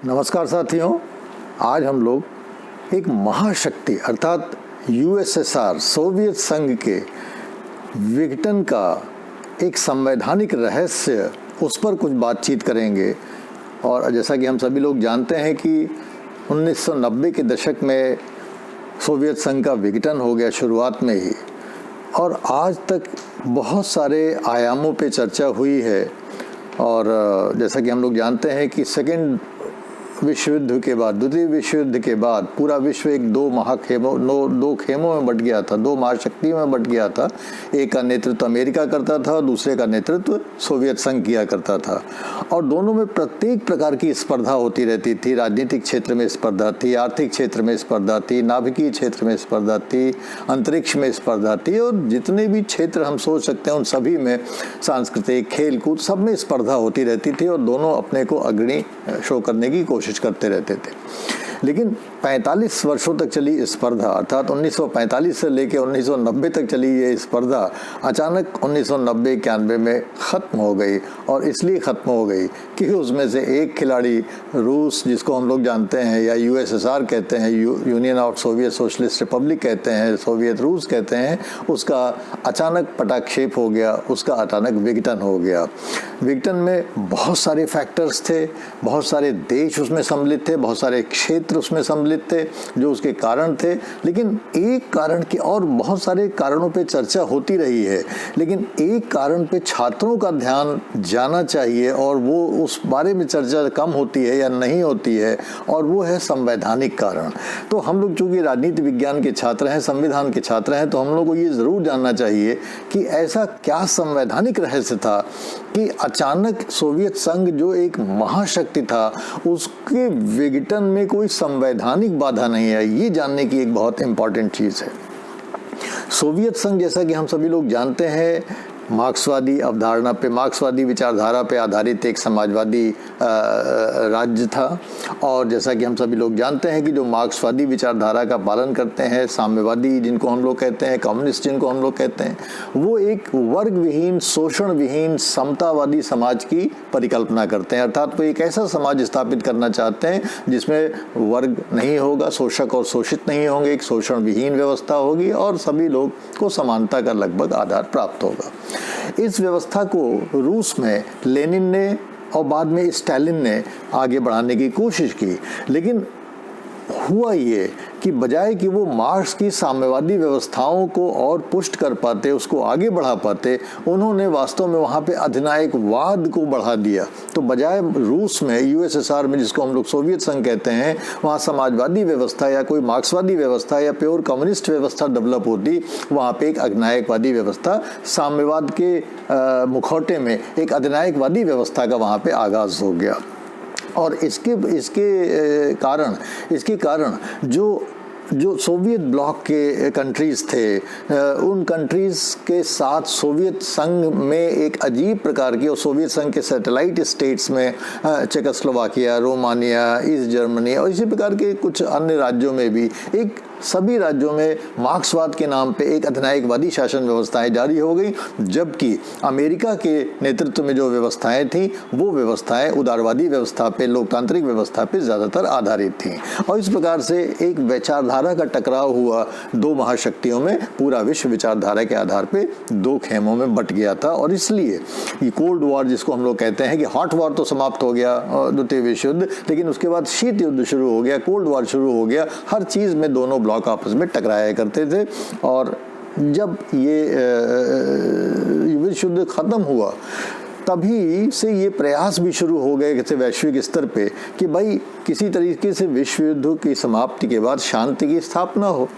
नमस्कार साथियों, आज हम लोग एक महाशक्ति अर्थात यूएसएसआर सोवियत संघ के विघटन का एक संवैधानिक रहस्य उस पर कुछ बातचीत करेंगे। और जैसा कि हम सभी लोग जानते हैं कि 1990 के दशक में सोवियत संघ का विघटन हो गया शुरुआत में ही, और आज तक बहुत सारे आयामों पे चर्चा हुई है। और जैसा कि हम लोग जानते हैं कि सेकेंड विश्व युद्ध के बाद, द्वितीय विश्व युद्ध के बाद पूरा विश्व एक दो खेमों में बट गया था, दो महाशक्तियों में बट गया था। एक का नेतृत्व अमेरिका करता था और दूसरे का नेतृत्व सोवियत संघ किया करता था, और दोनों में प्रत्येक प्रकार की स्पर्धा होती रहती थी। राजनीतिक क्षेत्र में स्पर्धा थी, आर्थिक क्षेत्र में स्पर्धा थी, नाभिकीय क्षेत्र में स्पर्धा थी, अंतरिक्ष में स्पर्धा थी, और जितने भी क्षेत्र हम सोच सकते हैं उन सभी में, सांस्कृतिक, खेल कूद, सब में स्पर्धा होती रहती थी, और दोनों अपने को अग्रणी शो करने की कोशिश करते रहते थे। लेकिन 45 वर्षों तक चली स्पर्धा, अर्थात 1945 से लेकर 1990 तक चली ये स्पर्धा अचानक 1990-91 में ख़त्म हो गई। और इसलिए ख़त्म हो गई कि उसमें से एक खिलाड़ी रूस, जिसको हम लोग जानते हैं या यूएसएसआर कहते हैं, union of Soviet socialist Republic कहते हैं, सोवियत रूस कहते हैं, उसका अचानक पटाक्षेप हो गया, उसका अचानक विघटन हो गया। विघटन में बहुत सारे फैक्टर्स थे, बहुत सारे देश उसमें सम्मिलित थे, बहुत सारे क्षेत्र उसमें सम्मिलित थे जो उसके कारण थे। लेकिन एक कारण के, और बहुत सारे कारणों पे चर्चा होती रही है, लेकिन एक कारण पे छात्रों का ध्यान जाना चाहिए, और वो उस बारे में चर्चा कम होती है या नहीं होती है, और वो है संवैधानिक कारण। तो हम लोग चूंकि राजनीति विज्ञान के छात्र हैं, संविधान के छात्र हैं, तो हम लोग को ये ज़रूर जानना चाहिए कि ऐसा क्या संवैधानिक रहस्य था कि अचानक सोवियत संघ जो एक महाशक्ति था उसके विघटन में कोई संवैधानिक बाधा नहीं है। ये जानने की एक बहुत इंपॉर्टेंट चीज़ है। सोवियत संघ, जैसा कि हम सभी लोग जानते हैं, मार्क्सवादी अवधारणा पे, मार्क्सवादी विचारधारा पे आधारित एक समाजवादी राज्य था। और जैसा कि हम सभी लोग जानते हैं कि जो मार्क्सवादी विचारधारा का पालन करते हैं, साम्यवादी जिनको हम लोग कहते हैं, कम्युनिस्ट जिनको हम लोग कहते हैं, वो एक वर्ग विहीन, शोषण विहीन, समतावादी समाज की परिकल्पना करते हैं। अर्थात वो एक ऐसा समाज स्थापित करना चाहते हैं जिसमें वर्ग नहीं होगा, शोषक और शोषित नहीं होंगे, एक शोषण विहीन व्यवस्था होगी और सभी लोग को समानता का लगभग आधार प्राप्त होगा। इस व्यवस्था को रूस में लेनिन ने और बाद में स्टालिन ने आगे बढ़ाने की कोशिश की। लेकिन हुआ ये कि बजाय कि वो मार्क्स की साम्यवादी व्यवस्थाओं को और पुष्ट कर पाते, उसको आगे बढ़ा पाते, उन्होंने वास्तव में वहाँ पे अधिनायकवाद को बढ़ा दिया। तो बजाय रूस में, यूएसएसआर में, जिसको हम लोग सोवियत संघ कहते हैं, वहाँ समाजवादी व्यवस्था या कोई मार्क्सवादी व्यवस्था या प्योर कम्युनिस्ट व्यवस्था डेवलप होती, वहाँ पे एक अधिनायकवादी व्यवस्था, साम्यवाद के मुखौटे में एक अधिनायकवादी व्यवस्था का वहाँ पे आगाज़ हो गया। और इसके कारण जो सोवियत ब्लॉक के कंट्रीज़ थे, उन कंट्रीज़ के साथ सोवियत संघ में एक अजीब प्रकार की, और सोवियत संघ के सैटेलाइट स्टेट्स में चेकोस्लोवाकिया, रोमानिया, ईस्ट जर्मनी और इसी प्रकार के कुछ अन्य राज्यों में भी एक, सभी राज्यों में मार्क्सवाद के नाम पे एक अधिनायकवादी शासन व्यवस्थाएं जारी हो गई, जबकि अमेरिका के नेतृत्व में जो व्यवस्थाएं थीं वो व्यवस्थाएं उदारवादी व्यवस्था पे, लोकतांत्रिक व्यवस्था पे ज़्यादातर आधारित थीं। और इस प्रकार से एक विचारधारा का टकराव हुआ दो महाशक्तियों में, पूरा विश्व विचारधारा के आधार पे दो खेमों में बट गया था। और इसलिए ये कोल्ड वॉर, जिसको हम लोग कहते हैं कि हॉट वॉर तो समाप्त हो गया, द्वितीय विश्व युद्ध, लेकिन उसके बाद शीत युद्ध शुरू हो गया, कोल्ड वॉर शुरू हो गया। हर चीज़ में दोनों ब्लॉक आपस में टकराया करते थे। और जब ये विश्व युद्ध खत्म हुआ, तभी से ये प्रयास भी शुरू हो गए कि वैश्विक स्तर पे कि भाई किसी तरीके से विश्व युद्ध की समाप्ति के बाद शांति की स्थापना हो,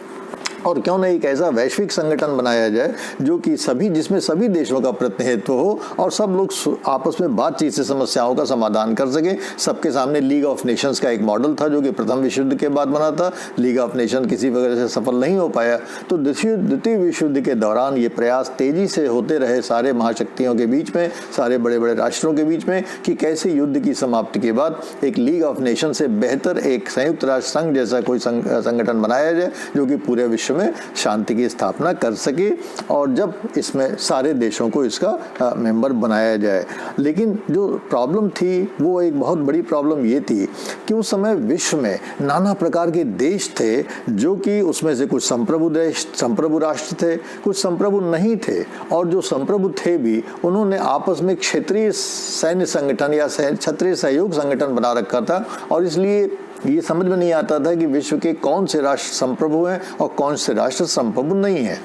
और क्यों नहीं एक ऐसा वैश्विक संगठन बनाया जाए जो कि जिसमें सभी देशों का प्रतिनिधित्व हो और सब लोग आपस में बातचीत से समस्याओं का समाधान कर सकें। सबके सामने लीग ऑफ नेशंस का एक मॉडल था जो कि प्रथम विश्व युद्ध के बाद बना था। लीग ऑफ नेशन किसी वजह से सफल नहीं हो पाया, तो द्वितीय विश्व युद्ध के दौरान ये प्रयास तेजी से होते रहे सारे महाशक्तियों के बीच में, सारे बड़े बड़े राष्ट्रों के बीच में, कि कैसे युद्ध की समाप्ति के बाद एक लीग ऑफ नेशन से बेहतर एक संयुक्त राष्ट्र संघ जैसा कोई संगठन बनाया जाए जो कि पूरे विश्व विश्व में शांति की स्थापना कर सके और जब इसमें सारे देशों को इसका मेंबर बनाया जाए। लेकिन जो प्रॉब्लम थी वो एक बहुत बड़ी प्रॉब्लम ये थी कि उस समय विश्व में नाना प्रकार के देश थे, जो कि उसमें से कुछ संप्रभु राष्ट्र थे, कुछ संप्रभु नहीं थे, और जो संप्रभु थे भी उन्होंने आपस में क्षेत्रीय सैन्य संगठन या क्षेत्रीय सहयोग संगठन बना रखा था, और इसलिए ये समझ में नहीं आता था कि विश्व के कौन से राष्ट्र संप्रभु हैं और कौन से राष्ट्र संप्रभु नहीं हैं।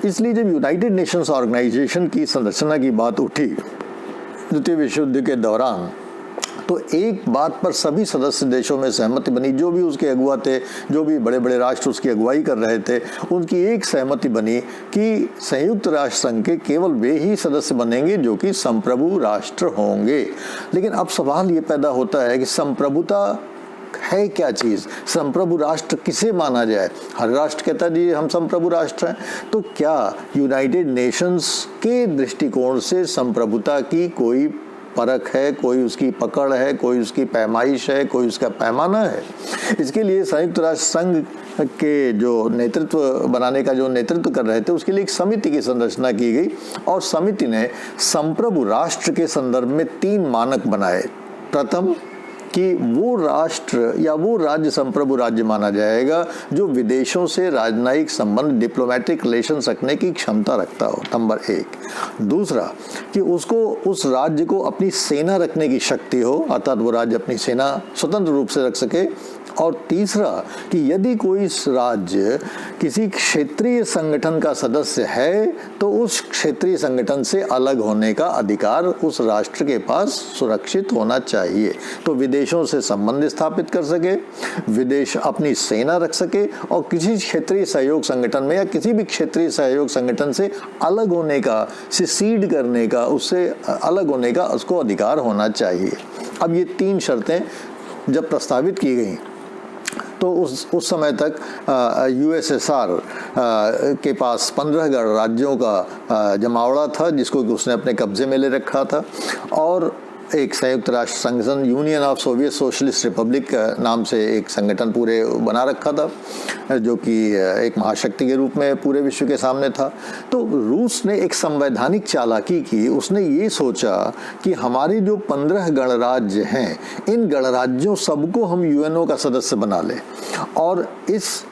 इसलिए जब यूनाइटेड नेशंस ऑर्गेनाइजेशन की संरचना की बात उठी द्वितीय विश्व युद्ध के दौरान, तो एक बात पर सभी सदस्य देशों में सहमति बनी, जो भी उसके अगुवा थे, जो भी बड़े बड़े राष्ट्र उसकी अगुवाई कर रहे थे, उनकी एक सहमति बनी कि संयुक्त राष्ट्र संघ के केवल वे ही सदस्य बनेंगे जो कि संप्रभु राष्ट्र होंगे। लेकिन अब सवाल ये पैदा होता है कि संप्रभुता है क्या चीज़, संप्रभु राष्ट्र किसे माना जाए। हर राष्ट्र कहता है जी हम संप्रभु राष्ट्र हैं, तो क्या यूनाइटेड नेशंस के दृष्टिकोण से संप्रभुता की कोई परख है, कोई उसकी पकड़ है, कोई उसकी पैमाइश है, कोई उसका पैमाना है? इसके लिए संयुक्त राष्ट्र संघ के जो नेतृत्व बनाने का जो नेतृत्व कर रहे थे, उसके लिए एक समिति की संरचना की गई, और समिति ने संप्रभु राष्ट्र के संदर्भ में 3 मानक बनाए। प्रथम कि वो राष्ट्र या वो राज्य संप्रभु राज्य माना जाएगा जो विदेशों से राजनयिक संबंध, डिप्लोमेटिक रिलेशंस रखने की क्षमता रखता हो, नंबर 1। दूसरा कि उसको उस राज्य को अपनी सेना रखने की शक्ति हो, अर्थात वो राज्य अपनी सेना स्वतंत्र रूप से रख सके। और तीसरा कि यदि कोई राज्य किसी क्षेत्रीय संगठन का सदस्य है तो उस क्षेत्रीय संगठन से अलग होने का अधिकार उस राष्ट्र के पास सुरक्षित होना चाहिए, तो विदेशों से संबंध स्थापित कर सके, विदेश अपनी सेना रख सके, और किसी क्षेत्रीय सहयोग संगठन में या किसी भी क्षेत्रीय सहयोग संगठन से अलग होने का, सिसीड करने का, उससे अलग होने का उसको अधिकार होना चाहिए। अब ये 3 शर्तें जब प्रस्तावित की गई तो उस समय तक यूएसएसआर के पास 15 गणराज्यों का जमावड़ा था जिसको उसने अपने कब्जे में ले रखा था, और एक संयुक्त राष्ट्र संगठन union of Soviet socialist Republic नाम से एक संगठन पूरे बना रखा था जो कि एक महाशक्ति के रूप में पूरे विश्व के सामने था। तो रूस ने एक संवैधानिक चालाकी की, उसने ये सोचा कि हमारे जो 15 गणराज्य हैं, इन गणराज्यों सबको हम यूएनओ का सदस्य बना लें, और इस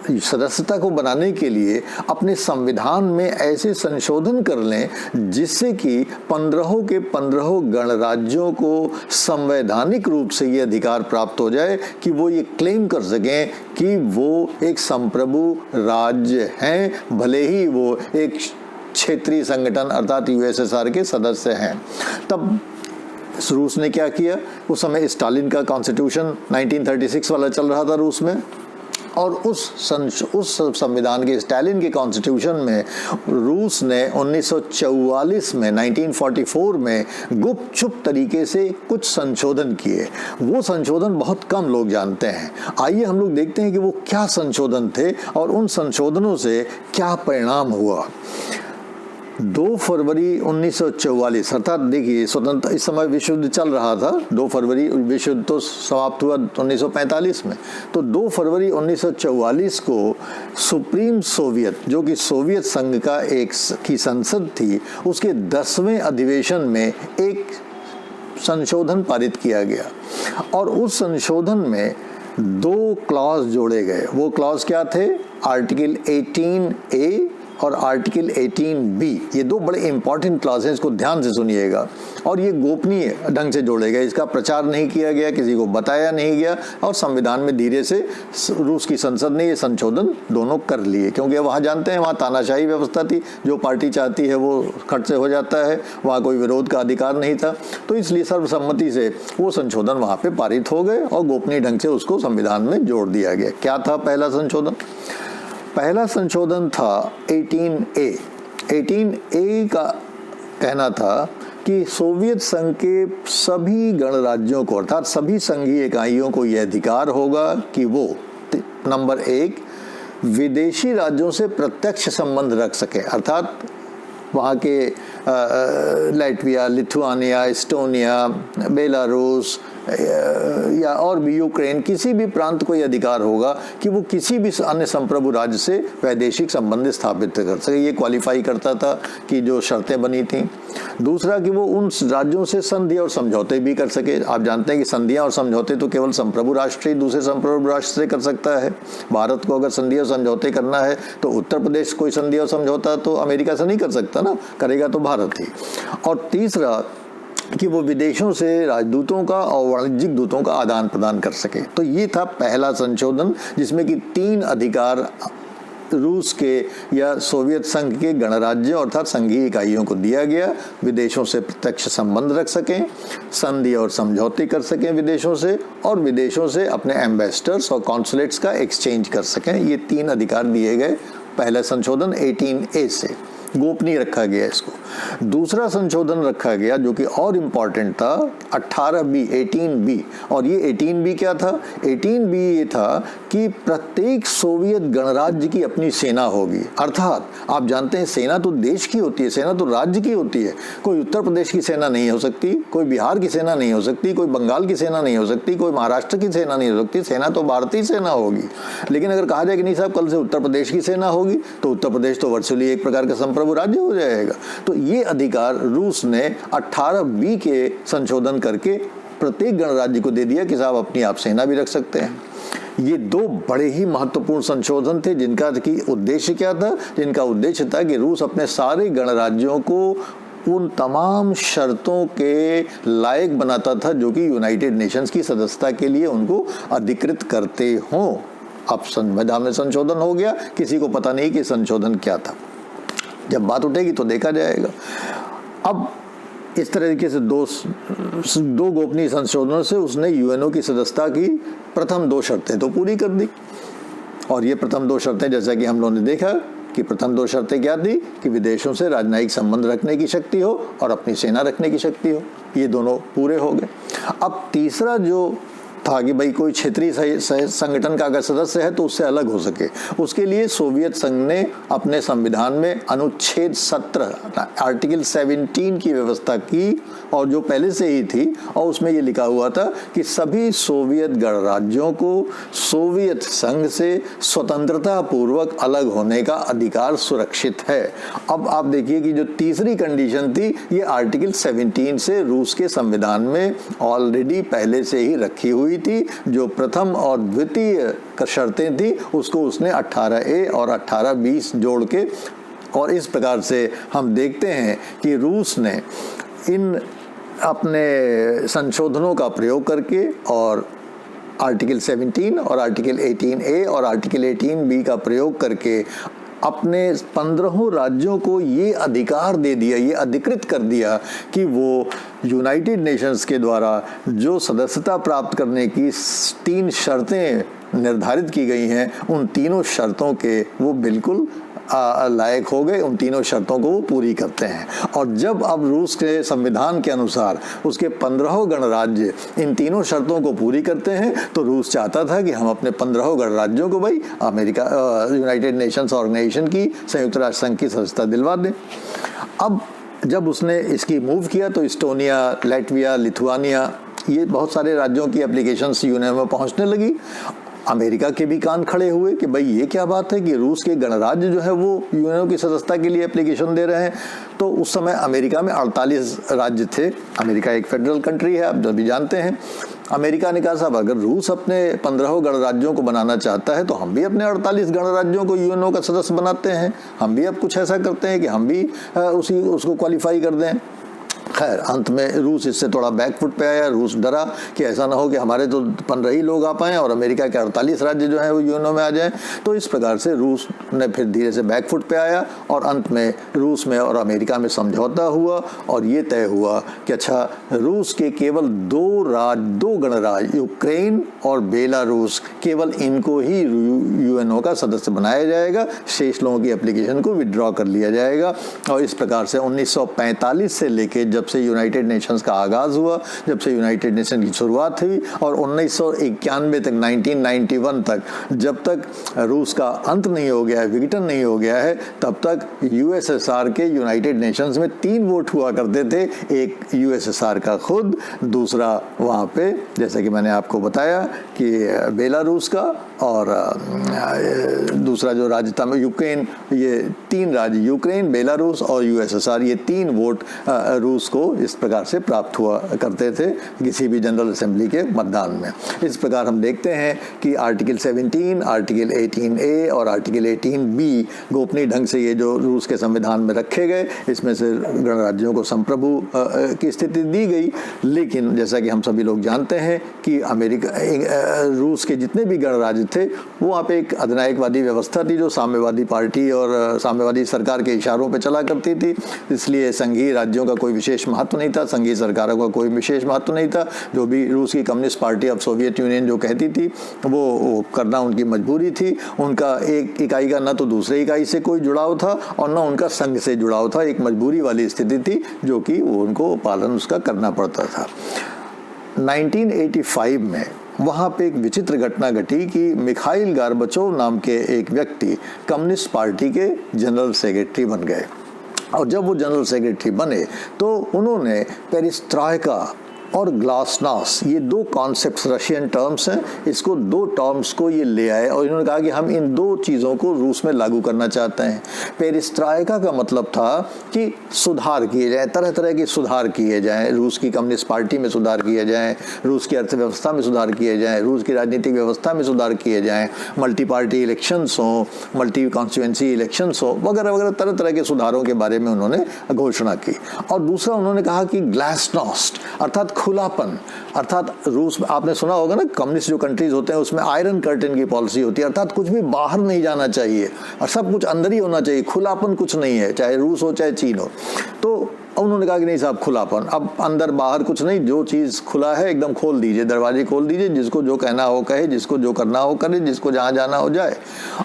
सदस्यता को बनाने के लिए अपने संविधान में ऐसे संशोधन कर लें जिससे कि 15 के 15 गणराज्यों को संवैधानिक रूप से ये अधिकार प्राप्त हो जाए कि वो ये क्लेम कर सकें कि वो एक संप्रभु राज्य हैं, भले ही वो एक क्षेत्रीय संगठन अर्थात यूएसएसआर के सदस्य हैं। तब रूस ने क्या किया, उस समय स्टालिन का कॉन्स्टिट्यूशन 1936 वाला चल रहा था रूस में, और उस संविधान के स्टालिन के कॉन्स्टिट्यूशन में रूस ने 1944 में 1944 में गुपचुप तरीके से कुछ संशोधन किए। वो संशोधन बहुत कम लोग जानते हैं। आइए हम लोग देखते हैं कि वो क्या संशोधन थे और उन संशोधनों से क्या परिणाम हुआ। 2 फरवरी 1944 अर्थात देखिए स्वतंत्र, इस समय विश्व युद्ध चल रहा था, 2 फरवरी विश्व युद्ध तो समाप्त हुआ 1945 में, तो 2 फरवरी 1944 को सुप्रीम सोवियत जो कि सोवियत संघ का की संसद थी, उसके 10वें अधिवेशन में एक संशोधन पारित किया गया, और उस संशोधन में 2 क्लॉज जोड़े गए। वो क्लॉज क्या थे? आर्टिकल 18A और आर्टिकल 18B, ये 2 बड़े इंपॉर्टेंट क्लॉज हैं, इसको ध्यान से सुनिएगा। और ये गोपनीय ढंग से जोड़े गए, इसका प्रचार नहीं किया गया, किसी को बताया नहीं गया, और संविधान में धीरे से रूस की संसद ने ये संशोधन दोनों कर लिए, क्योंकि वहाँ जानते हैं वहाँ तानाशाही व्यवस्था थी, जो पार्टी चाहती है वो खट से हो जाता है, वहाँ कोई विरोध का अधिकार नहीं था, तो इसलिए सर्वसम्मति से वो संशोधन वहाँ पे पारित हो गए और गोपनीय ढंग से उसको संविधान में जोड़ दिया गया। क्या था पहला संशोधन? पहला संशोधन था 18A। 18A का कहना था कि सोवियत संघ के सभी गणराज्यों को अर्थात सभी संघीय इकाइयों को यह अधिकार होगा कि वो नंबर 1 विदेशी राज्यों से प्रत्यक्ष संबंध रख सके, अर्थात वहाँ के लाटविया, लिथुआनिया, एस्टोनिया, बेलारूस या और भी यूक्रेन, किसी भी प्रांत को यह अधिकार होगा कि वो किसी भी अन्य संप्रभु राज्य से वैदेशिक संबंध स्थापित कर सके। ये क्वालिफाई करता था कि जो शर्तें बनी थी। दूसरा कि वो उन राज्यों से संधि और समझौते भी कर सके। आप जानते हैं कि संधियां और समझौते तो केवल संप्रभु राष्ट्र ही दूसरे संप्रभु राष्ट्र से कर सकता है। भारत को अगर संधि और समझौते करना है तो उत्तर प्रदेश कोई संधि और समझौता तो अमेरिका से नहीं कर सकता ना, करेगा तो भारत ही। और तीसरा कि वो विदेशों से राजदूतों का और वाणिज्यिक दूतों का आदान प्रदान कर सके। तो ये था पहला संशोधन, जिसमें कि 3 अधिकार रूस के या सोवियत संघ के गणराज्यों अर्थात संघीय इकाइयों को दिया गया। विदेशों से प्रत्यक्ष संबंध रख सकें, संधि और समझौते कर सकें विदेशों से, और विदेशों से अपने एम्बेसडर्स और कॉन्सुलेट्स का एक्सचेंज कर सकें। ये 3 अधिकार दिए गए पहला संशोधन 18A से। गोपनीय रखा गया इसको। दूसरा संशोधन रखा गया जो कि और इम्पॉर्टेंट था 18B। और ये 18B क्या था? 18B ये था कि प्रत्येक सोवियत गणराज्य की अपनी सेना होगी। अर्थात आप जानते हैं सेना तो देश की होती है, सेना तो राज्य की होती है। कोई उत्तर प्रदेश की सेना नहीं हो सकती, कोई बिहार की सेना नहीं हो सकती, कोई बंगाल की सेना नहीं हो सकती, कोई महाराष्ट्र की सेना नहीं हो सकती। सेना तो भारतीय सेना होगी। लेकिन अगर कहा जाए कि नहीं साहब कल से उत्तर प्रदेश की सेना होगी, तो उत्तर प्रदेश तो वर्चुअली एक प्रकार का संप्रभु राज्य हो जाएगा। तो ये अधिकार रूस ने 18B के संशोधन करके प्रत्येक गणराज्य को दे दिया कि साहब अपनी आप सेना भी रख सकते हैं। ये 2 बड़े ही महत्वपूर्ण संशोधन थे जिनका कि उद्देश्य क्या था? जिनका उद्देश्य था कि रूस अपने सारे गणराज्यों को उन तमाम शर्तों के लायक बनाता था जो कि यूनाइटेड नेशंस की सदस्यता के लिए उनको अधिकृत करते हों। अब संविधान में संशोधन हो गया, किसी को पता नहीं कि संशोधन क्या था। जब बात उठेगी तो देखा जाएगा। अब इस तरीके से दो गोपनीय संशोधनों से उसने यूएनओ की सदस्यता की प्रथम 2 शर्तें तो पूरी कर दी। और ये प्रथम 2 शर्तें जैसा कि हम लोगों ने देखा कि प्रथम 2 शर्तें क्या थी कि विदेशों से राजनयिक संबंध रखने की शक्ति हो और अपनी सेना रखने की शक्ति हो। ये दोनों पूरे हो गए। अब तीसरा जो था कि भाई कोई क्षेत्रीय संगठन का अगर सदस्य है तो उससे अलग हो सके, उसके लिए सोवियत संघ ने अपने संविधान में अनुच्छेद 17 आर्टिकल 17 की व्यवस्था की, और जो पहले से ही थी, और उसमें ये लिखा हुआ था कि सभी सोवियत गणराज्यों को सोवियत संघ से स्वतंत्रता पूर्वक अलग होने का अधिकार सुरक्षित है। अब आप देखिए कि जो तीसरी कंडीशन थी ये आर्टिकल 17 से रूस के संविधान में ऑलरेडी पहले से ही रखी हुई थी। जो प्रथम और द्वितीय शर्तें थी उसको उसने 18A और 18B जोड़ के, और इस प्रकार से हम देखते हैं कि रूस ने इन अपने संशोधनों का प्रयोग करके और आर्टिकल 17 और आर्टिकल 18A और आर्टिकल 18B का प्रयोग करके अपने 15 राज्यों को ये अधिकार दे दिया, ये अधिकृत कर दिया कि वो यूनाइटेड नेशंस के द्वारा जो सदस्यता प्राप्त करने की 3 शर्तें निर्धारित की गई हैं, उन तीनों शर्तों के वो बिल्कुल लायक हो गए। उन तीनों शर्तों को वो पूरी करते हैं। और जब अब रूस के संविधान के अनुसार उसके 15 गणराज्य इन तीनों शर्तों को पूरी करते हैं, तो रूस चाहता था कि हम अपने 15 गणराज्यों को भाई अमेरिका यूनाइटेड नेशंस ऑर्गेनाइजेशन की, संयुक्त राष्ट्र संघ की सदस्यता दिलवा दें। अब जब उसने इसकी मूव किया तो एस्टोनिया, लाटविया, लिथुआनिया, ये बहुत सारे राज्यों की एप्लीकेशंस यूएनओ में पहुंचने लगी। अमेरिका के भी कान खड़े हुए कि भाई ये क्या बात है कि रूस के गणराज्य जो है वो यूएनओ की सदस्यता के लिए एप्लीकेशन दे रहे हैं। तो उस समय अमेरिका में 48 राज्य थे। अमेरिका एक फेडरल कंट्री है, आप जो भी जानते हैं। अमेरिका ने कहा साहब अगर रूस अपने 15 गणराज्यों को बनाना चाहता है तो हम भी अपने 48 गणराज्यों को यूएनओ का सदस्य बनाते हैं। हम भी अब कुछ ऐसा करते हैं कि हम भी उसको क्वालिफाई कर दें। खैर अंत में रूस इससे थोड़ा बैकफुट पे आया। रूस डरा कि ऐसा ना हो कि हमारे तो 15 ही लोग आ पाएँ और अमेरिका के 48 राज्य जो हैं वो यूएनओ में आ जाएं। तो इस प्रकार से रूस ने फिर धीरे से बैकफुट पे आया और अंत में रूस में और अमेरिका में समझौता हुआ और ये तय हुआ कि अच्छा रूस के केवल 2 गणराज्य यूक्रेन और बेलारूस, केवल इनको ही यूएनओ का सदस्य बनाया जाएगा। शेष लोगों की एप्लीकेशन को विड्रॉ कर लिया जाएगा। और इस प्रकार से 1945 से लेके जब जब से यूनाइटेड नेशंस का आगाज़ हुआ, जब से यूनाइटेड नेशन की शुरुआत हुई, और 1991 तक 1991 तक जब तक रूस का अंत नहीं हो गया है, विघटन नहीं हो गया है, तब तक यूएसएसआर के यूनाइटेड नेशंस में 3 वोट हुआ करते थे। एक यूएसएसआर का खुद, दूसरा वहाँ पे जैसा कि मैंने आपको बताया कि बेलारूस का, और दूसरा जो राज्य था यूक्रेन। ये 3 राज्य, यूक्रेन, बेलारूस और यूएसएसआर, ये 3 वोट रूस को इस प्रकार से प्राप्त हुआ करते थे किसी भी जनरल असेंबली के मतदान में। इस प्रकार हम देखते हैं कि आर्टिकल 17, आर्टिकल 18A और आर्टिकल 18B गोपनीय ढंग से ये जो रूस के संविधान में रखे गए, इसमें से गणराज्यों को संप्रभु की स्थिति दी गई। लेकिन जैसा कि हम सभी लोग जानते हैं कि रूस के जितने भी गणराज्य थे वो वहाँ पे एक अधिनायकवादी व्यवस्था थी जो साम्यवादी पार्टी और साम्यवादी सरकार के इशारों पे चला करती थी। इसलिए संघीय राज्यों का कोई विशेष महत्व नहीं था, संघीय सरकारों का कोई विशेष महत्व नहीं था। जो भी रूस की communist party of Soviet union जो कहती थी वो करना उनकी मजबूरी थी। उनका एक इकाई का न तो दूसरे इकाई से कोई जुड़ाव था और न उनका संघ से जुड़ाव था। एक मजबूरी वाली स्थिति थी जो कि उनको पालन उसका करना पड़ता था। 1985 में वहाँ पे एक विचित्र घटना घटी कि मिखाइल गोर्बाचोव नाम के एक व्यक्ति कम्युनिस्ट पार्टी के जनरल सेक्रेटरी बन गए। और जब वो जनरल सेक्रेटरी बने तो उन्होंने पेरिस्ट्राइका और ग्लासनास, ये 2 कॉन्सेप्ट्स रशियन टर्म्स हैं, इसको 2 टर्म्स को ये ले आए और इन्होंने कहा कि हम इन 2 चीज़ों को रूस में लागू करना चाहते हैं। पेरिस्ट्राइका का मतलब था कि सुधार किए जाए, तरह तरह के सुधार किए जाएं, रूस की कम्युनिस्ट पार्टी में सुधार किए जाएं, रूस की अर्थव्यवस्था में सुधार किए जाएं, रूस की राजनीतिक व्यवस्था में सुधार किए जाएं, मल्टी पार्टी इलेक्शंस हों, मल्टी कॉन्स्टिट्यूएंसी इलेक्शंस हों, वगैरह वगैरह तरह तरह के सुधारों के बारे में उन्होंने घोषणा की। और दूसरा उन्होंने कहा कि ग्लासनोस्ट अर्थात खुलापन, अर्थात रूस में आपने सुना होगा ना, कम्युनिस्ट जो कंट्रीज होते हैं उसमें आयरन कर्टन की पॉलिसी होती है, अर्थात कुछ भी बाहर नहीं जाना चाहिए और सब कुछ अंदर ही होना चाहिए, खुलापन कुछ नहीं है, चाहे रूस हो चाहे चीन हो। तो उन्होंने कहा कि नहीं साहब, खुलापन, अब अंदर बाहर कुछ नहीं, जो चीज़ खुला है एकदम खोल दीजिए, दरवाजे खोल दीजिए, जिसको जो कहना हो कहे, जिसको जो करना हो करे, जिसको जहाँ जाना हो जाए।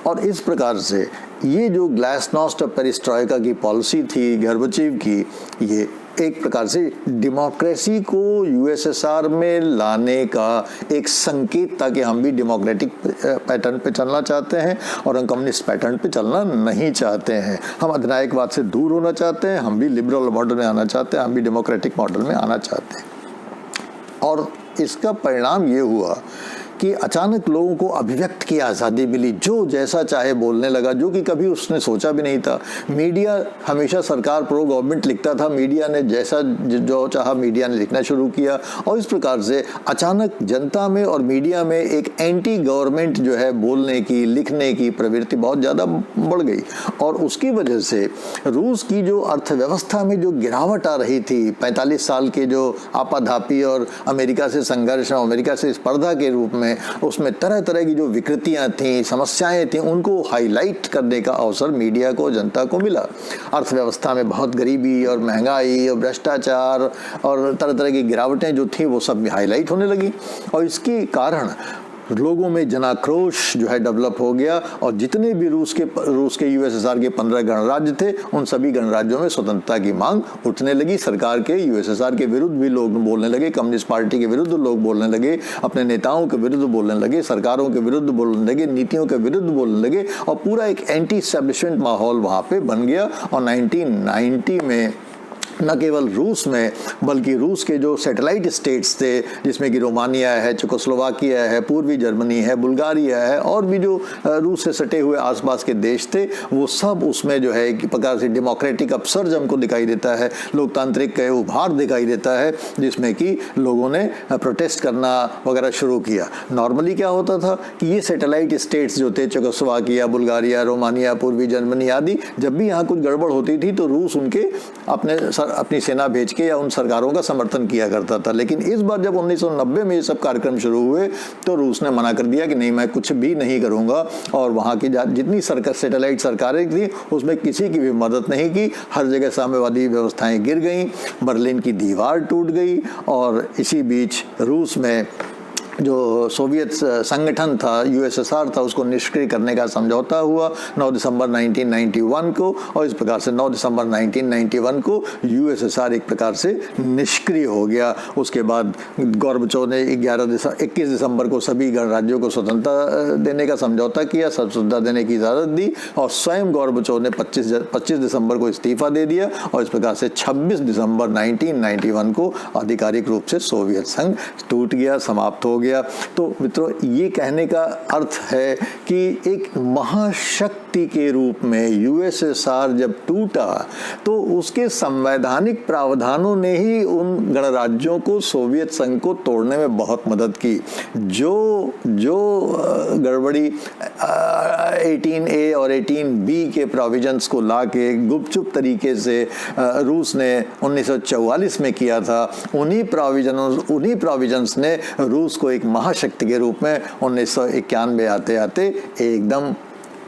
और इस प्रकार से ये जो ग्लासनोस्ट और पेरिस्ट्राइका की पॉलिसी थी गोर्बाचोव की, ये एक प्रकार से डेमोक्रेसी को यूएसएसआर में लाने का एक संकेत था कि हम भी डेमोक्रेटिक पैटर्न पे चलना चाहते हैं और हम कम्युनिस्ट पैटर्न पे चलना नहीं चाहते हैं। हम अधिनायकवाद से दूर होना चाहते हैं, हम भी लिबरल मॉडल में आना चाहते हैं, हम भी डेमोक्रेटिक मॉडल में आना चाहते हैं। और इसका परिणाम ये हुआ कि अचानक लोगों को अभिव्यक्त की आज़ादी मिली, जो जैसा चाहे बोलने लगा, जो कि कभी उसने सोचा भी नहीं था। मीडिया हमेशा सरकार प्रो गवर्नमेंट लिखता था, मीडिया ने जैसा जो चाहा मीडिया ने लिखना शुरू किया और इस प्रकार से अचानक जनता में और मीडिया में एक एंटी गवर्नमेंट जो है बोलने की, लिखने की प्रवृत्ति बहुत ज़्यादा बढ़ गई। और उसकी वजह से रूस की जो अर्थव्यवस्था में जो गिरावट आ रही थी, 45 साल के जो आपाधापी और अमेरिका से संघर्ष और अमेरिका से स्पर्धा के रूप में, उसमें तरह तरह की जो विकृतियां थी, समस्याएं थी, उनको हाईलाइट करने का अवसर मीडिया को, जनता को मिला। अर्थव्यवस्था में बहुत गरीबी और महंगाई और भ्रष्टाचार और तरह तरह की गिरावटें जो थी वो सब हाईलाइट होने लगी और इसके कारण लोगों में जनाक्रोश जो है डेवलप हो गया। और जितने भी रूस के यूएसएसआर के 15 गणराज्य थे, उन सभी गणराज्यों में स्वतंत्रता की मांग उठने लगी। सरकार के, यूएसएसआर के विरुद्ध भी लोग बोलने लगे, कम्युनिस्ट पार्टी के विरुद्ध लोग बोलने लगे, अपने नेताओं के विरुद्ध बोलने लगे, सरकारों के विरुद्ध बोलने लगे, नीतियों के विरुद्ध बोलने लगे और पूरा एक एंटी एस्टैब्लिशमेंट माहौल वहाँ पे बन गया। और 1990 में न केवल रूस में बल्कि रूस के जो सैटेलाइट स्टेट्स थे, जिसमें कि रोमानिया है, चेकोस्लोवाकिया है, पूर्वी जर्मनी है, बुल्गारिया है और भी जो रूस से सटे हुए आसपास के देश थे, वो सब उसमें जो है एक प्रकार से डेमोक्रेटिक अपसर्ज हमको दिखाई देता है, लोकतांत्रिक का उभार दिखाई देता है, जिसमें कि लोगों ने प्रोटेस्ट करना वगैरह शुरू किया। नॉर्मली क्या होता था कि ये सैटेलाइट स्टेट्स जो थे, चेकोस्लोवाकिया, बुल्गारिया, रोमानिया, पूर्वी जर्मनी आदि, जब भी यहाँ कुछ गड़बड़ होती थी तो रूस उनके अपनी सेना भेज के या उन सरकारों का समर्थन किया करता था। लेकिन इस बार जब 1990 में ये सब कार्यक्रम शुरू हुए तो रूस ने मना कर दिया कि नहीं, मैं कुछ भी नहीं करूंगा। और वहाँ की जितनी सैटेलाइट सरकारें थी उसमें किसी की भी मदद नहीं की। हर जगह साम्यवादी व्यवस्थाएं गिर गईं, बर्लिन की दीवार टूट गई और इसी बीच रूस में जो सोवियत संगठन था, यूएसएसआर था, उसको निष्क्रिय करने का समझौता हुआ 9 दिसंबर 1991 को, और इस प्रकार से 9 दिसंबर 1991 को यूएसएसआर एक प्रकार से निष्क्रिय हो गया। उसके बाद गोर्बाचोव ने 21 दिसंबर को सभी गणराज्यों को स्वतंत्रता देने का समझौता किया, स्वतंत्रता देने की इजाज़त दी, और स्वयं गोर्बाचोव ने 25 दिसंबर को इस्तीफा दे दिया, और इस प्रकार से 26 दिसंबर 1991 को आधिकारिक रूप से सोवियत संघ टूट गया, समाप्त हो गया। तो मित्रों, ये कहने का अर्थ है कि एक महाशक्ति के रूप में यूएसएसआर जब टूटा तो उसके संवैधानिक प्रावधानों ने ही उन गणराज्यों को सोवियत संघ को तोड़ने में बहुत मदद की। जो गड़बड़ी 18A और 18B के प्रोविजंस को लाके गुपचुप तरीके से रूस ने 1944 में किया था, उन्हीं प्रोविजंस ने रूस को एक महाशक्ति के रूप में 1991 आते आते एकदम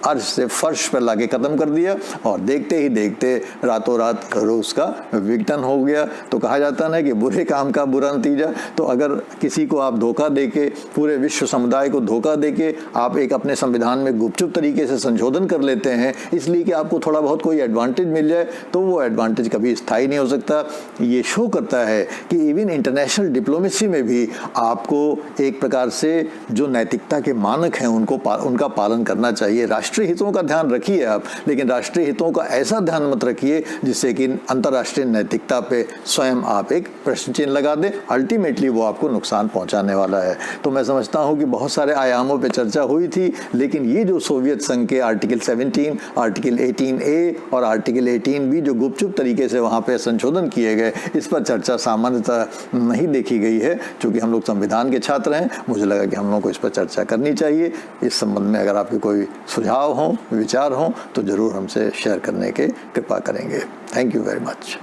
अर्श से फर्श पर लाके ख़त्म कर दिया, और देखते ही देखते रातों रात रूस का विघटन हो गया। तो कहा जाता है कि बुरे काम का बुरा नतीजा। तो अगर किसी को आप धोखा देके, पूरे विश्व समुदाय को धोखा देके आप एक अपने संविधान में गुपचुप तरीके से संशोधन कर लेते हैं इसलिए कि आपको थोड़ा बहुत कोई एडवांटेज मिल जाए, तो वो एडवांटेज कभी स्थायी नहीं हो सकता। ये शो करता है कि इवन इंटरनेशनल डिप्लोमेसी में भी आपको एक प्रकार से जो नैतिकता के मानक हैं उनका पालन करना चाहिए। राष्ट्रीय हितों का ध्यान रखिए आप, लेकिन राष्ट्रीय हितों का ऐसा ध्यान मत रखिए जिससे कि अंतर्राष्ट्रीय नैतिकता पे स्वयं आप एक प्रश्न चिन्ह लगा दें। अल्टीमेटली वो आपको नुकसान पहुंचाने वाला है। तो मैं समझता हूं कि बहुत सारे आयामों पे चर्चा हुई थी, लेकिन ये जो सोवियत संघ के आर्टिकल 17, आर्टिकल 18A और आर्टिकल 18B जो गुपचुप तरीके से वहाँ पे संशोधन किए गए, इस पर चर्चा सामान्यतः नहीं देखी गई है। चूँकि हम लोग संविधान के छात्र हैं, मुझे लगा कि हम लोग को इस पर चर्चा करनी चाहिए। इस संबंध में अगर आपके कोई सुझाव हों, विचार हों, तो ज़रूर हमसे शेयर करने के कृपा करेंगे। Thank you very much.